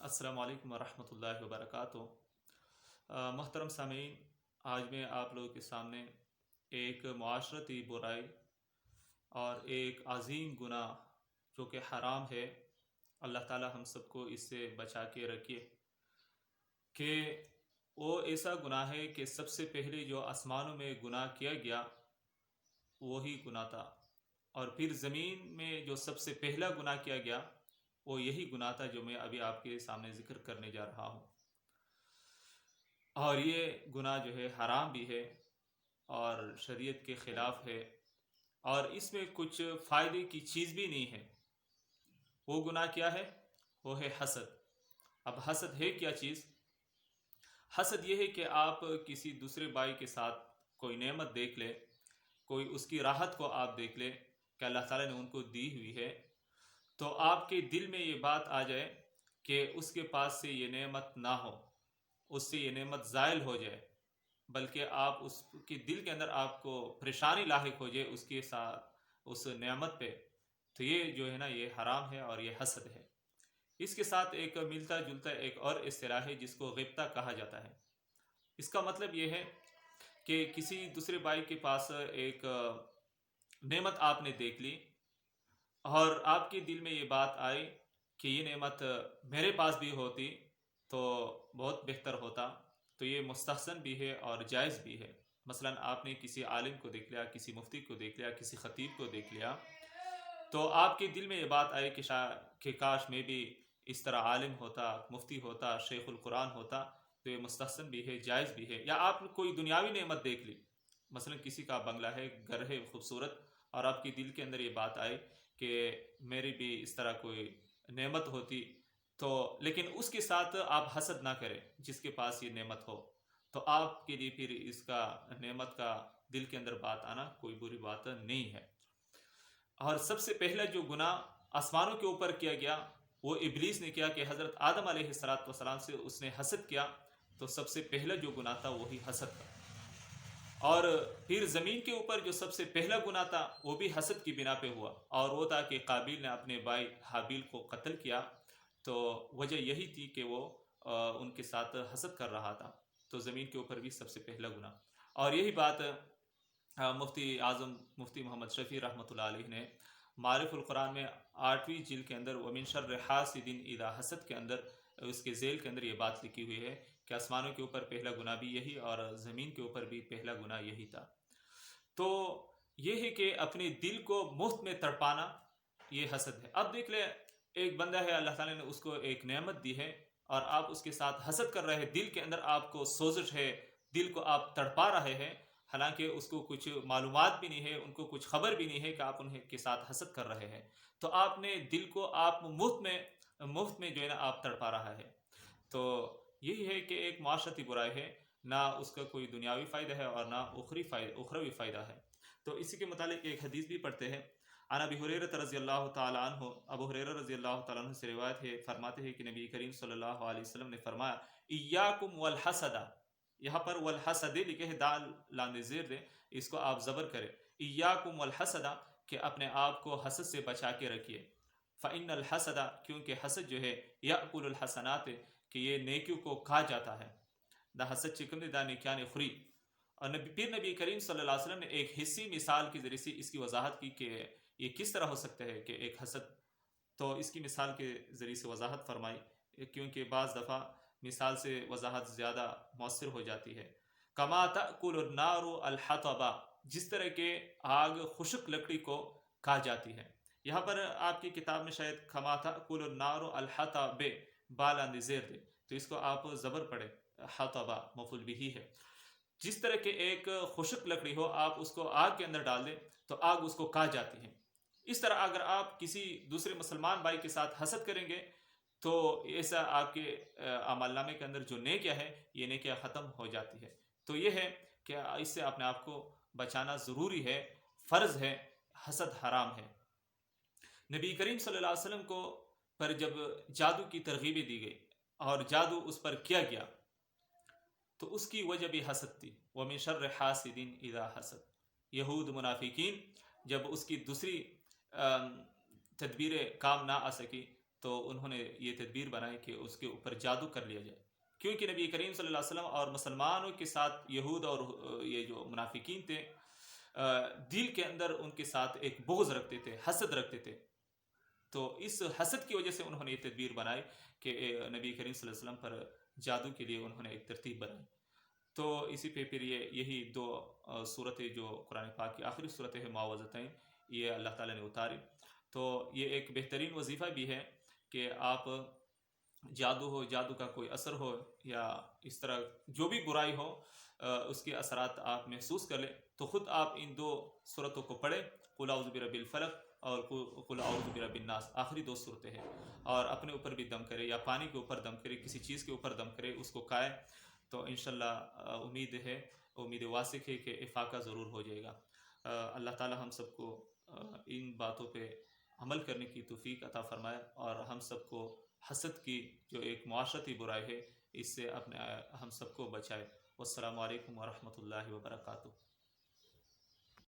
السلام علیکم ورحمۃ اللہ وبرکاتہ۔ محترم سامعین، آج میں آپ لوگوں کے سامنے ایک معاشرتی برائی اور ایک عظیم گناہ جو کہ حرام ہے، اللہ تعالی ہم سب کو اس سے بچا کے رکھے، کہ وہ ایسا گناہ ہے کہ سب سے پہلے جو آسمانوں میں گناہ کیا گیا وہی گناہ تھا، اور پھر زمین میں جو سب سے پہلا گناہ کیا گیا وہ یہی گناہ تھا جو میں ابھی آپ کے سامنے ذکر کرنے جا رہا ہوں۔ اور یہ گناہ جو ہے حرام بھی ہے اور شریعت کے خلاف ہے، اور اس میں کچھ فائدے کی چیز بھی نہیں ہے۔ وہ گناہ کیا ہے؟ وہ ہے حسد۔ اب حسد ہے کیا چیز؟ حسد یہ ہے کہ آپ کسی دوسرے بھائی کے ساتھ کوئی نعمت دیکھ لیں، کوئی اس کی راحت کو آپ دیکھ لیں کہ اللہ تعالیٰ نے ان کو دی ہوئی ہے، تو آپ کے دل میں یہ بات آ جائے کہ اس کے پاس سے یہ نعمت نہ ہو، اس سے یہ نعمت زائل ہو جائے، بلکہ آپ اس کے دل کے اندر آپ کو پریشانی لاحق ہو جائے اس کے ساتھ، اس نعمت پہ، تو یہ جو ہے نا یہ حرام ہے اور یہ حسد ہے۔ اس کے ساتھ ایک ملتا جلتا ایک اور اصطلاح ہے جس کو غبطہ کہا جاتا ہے۔ اس کا مطلب یہ ہے کہ کسی دوسرے بھائی کے پاس ایک نعمت آپ نے دیکھ لی اور آپ کے دل میں یہ بات آئی کہ یہ نعمت میرے پاس بھی ہوتی تو بہت بہتر ہوتا، تو یہ مستحسن بھی ہے اور جائز بھی ہے۔ مثلا آپ نے کسی عالم کو دیکھ لیا، کسی مفتی کو دیکھ لیا، کسی خطیب کو دیکھ لیا، تو آپ کے دل میں یہ بات آئے کہ کاش میں بھی اس طرح عالم ہوتا، مفتی ہوتا، شیخ القرآن ہوتا، تو یہ مستحسن بھی ہے، جائز بھی ہے۔ یا آپ نے کوئی دنیاوی نعمت دیکھ لی، مثلا کسی کا بنگلہ ہے، گھر ہے خوبصورت، اور آپ کے دل کے اندر یہ بات آئی کہ میری بھی اس طرح کوئی نعمت ہوتی، تو لیکن اس کے ساتھ آپ حسد نہ کریں جس کے پاس یہ نعمت ہو، تو آپ کے لیے پھر اس کا نعمت کا دل کے اندر بات آنا کوئی بری بات نہیں ہے۔ اور سب سے پہلا جو گناہ آسمانوں کے اوپر کیا گیا وہ ابلیس نے کیا، کہ حضرت آدم علیہ السلام سے اس نے حسد کیا، تو سب سے پہلا جو گناہ تھا وہی حسد کا۔ اور پھر زمین کے اوپر جو سب سے پہلا گناہ تھا وہ بھی حسد کی بنا پہ ہوا، اور وہ تھا کہ قابیل نے اپنے بھائی حابیل کو قتل کیا، تو وجہ یہی تھی کہ وہ ان کے ساتھ حسد کر رہا تھا، تو زمین کے اوپر بھی سب سے پہلا گناہ۔ اور یہی بات مفتی اعظم مفتی محمد شفیع رحمۃ اللہ علیہ نے معارف القرآن میں 8ویں جلد کے اندر ومن شر حاسد اذا حسد کے اندر اس کے ذیل کے اندر یہ بات لکھی ہوئی ہے کہ آسمانوں کے اوپر پہلا گناہ بھی یہی اور زمین کے اوپر بھی پہلا گناہ یہی تھا۔ تو یہ ہے کہ اپنے دل کو مفت میں تڑپانا یہ حسد ہے۔ اب دیکھ لیں، ایک بندہ ہے، اللہ تعالیٰ نے اس کو ایک نعمت دی ہے اور آپ اس کے ساتھ حسد کر رہے ہیں، دل کے اندر آپ کو سوزش ہے، دل کو آپ تڑپا رہے ہیں، حالانکہ اس کو کچھ معلومات بھی نہیں ہے، ان کو کچھ خبر بھی نہیں ہے کہ آپ انہیں کے ساتھ حسد کر رہے ہیں، تو آپ نے دل کو آپ مفت میں جو ہے نا آپ تڑپا رہا ہے۔ تو یہی ہے کہ ایک معاشرتی برائی ہے، نہ اس کا کوئی دنیاوی فائدہ ہے اور نہ اخروی فائدہ ہے۔ تو اسی کے متعلق ایک حدیث بھی پڑھتے ہیں۔ عن ابی ہریرہ رضی اللہ تعالی عنہ، ابو ہریرہ رضی اللہ تعالی عنہ سے روایت ہے، فرماتے ہیں کہ نبی کریم صلی اللہ علیہ وسلم نے فرمایا ایاکم والحسد، یہاں پر والحسد لکھے ہے، دال لاندے زیر دے، اس کو آپ زبر کریں، ایاکم والحسد، کہ اپنے آپ کو حسد سے بچا کے رکھیے۔ فإن الحسد، کیونکہ حسد جو ہے، یأکل الحسنات، کہ یہ نیکیوں کو کھا جاتا ہے، دا حسد چکم دے دا نیکیان خری۔ اور پھر نبی کریم صلی اللہ علیہ وسلم نے ایک حصی مثال کے ذریعے سے اس کی وضاحت کی کہ یہ کس طرح ہو سکتا ہے کہ ایک حسد، تو اس کی مثال کے ذریعے سے وضاحت فرمائی، کیونکہ بعض دفعہ مثال سے وضاحت زیادہ مؤثر ہو جاتی ہے۔ کما تأکل النار الحطب، جس طرح کہ آگ خشک لکڑی کو کھا جاتی ہے۔ یہاں پر آپ کی کتاب میں شاید کما تأکل النار الحطب بالاند زیر دے، تو اس کو آپ زبر پڑھیں، حطبہ مفعول بھی ہے۔ جس طرح کہ ایک خشک لکڑی ہو، آپ اس کو آگ کے اندر ڈال دیں تو آگ اس کو کھا جاتی ہے، اس طرح اگر آپ کسی دوسرے مسلمان بھائی کے ساتھ حسد کریں گے تو ایسا آپ کے اعمال نامے کے اندر جو نیکیاں ہے یہ نیکیاں ختم ہو جاتی ہے۔ تو یہ ہے کہ اس سے اپنے آپ کو بچانا ضروری ہے، فرض ہے، حسد حرام ہے۔ نبی کریم صلی اللہ علیہ وسلم کو پر جب جادو کی ترغیبیں دی گئی اور جادو اس پر کیا گیا تو اس کی وجہ بھی حسد تھی، وَمِن شَرِّ حَاسِدٍ اِذَا حَسَد۔ یہود منافقین جب اس کی دوسری تدبیریں کام نہ آ سکی تو انہوں نے یہ تدبیر بنائی کہ اس کے اوپر جادو کر لیا جائے، کیونکہ نبی کریم صلی اللہ علیہ وسلم اور مسلمانوں کے ساتھ یہود اور یہ جو منافقین تھے دل کے اندر ان کے ساتھ ایک بغض رکھتے تھے، حسد رکھتے تھے. تو اس حسد کی وجہ سے انہوں نے یہ تدبیر بنائی کہ نبی کریم صلی اللہ علیہ وسلم پر جادو کے لیے انہوں نے ایک ترتیب بنائی. تو اسی پہ پھر یہی دو صورتیں جو قرآن پاک کی آخری صورتیں ہیں معوذتیں، یہ اللہ تعالیٰ نے اتاری. تو یہ ایک بہترین وظیفہ بھی ہے کہ آپ جادو ہو، جادو کا کوئی اثر ہو یا اس طرح جو بھی برائی ہو اس کے اثرات آپ محسوس کر لیں تو خود آپ ان دو صورتوں کو پڑھیں، قل اعوذ برب الفلق اور قل اعوذ برب الناس، آخری دو صورتیں ہیں، اور اپنے اوپر بھی دم کرے یا پانی کے اوپر دم کرے، کسی چیز کے اوپر دم کرے، اس کو کھائے تو انشاءاللہ امید ہے، امید واثق ہے کہ افاقہ ضرور ہو جائے گا. اللہ تعالی ہم سب کو ان باتوں پہ عمل کرنے کی توفیق عطا فرمائے اور ہم سب کو حسد کی جو ایک معاشرتی برائی ہے اس سے اپنے ہم سب کو بچائے. والسلام علیکم ورحمۃ اللہ وبرکاتہ.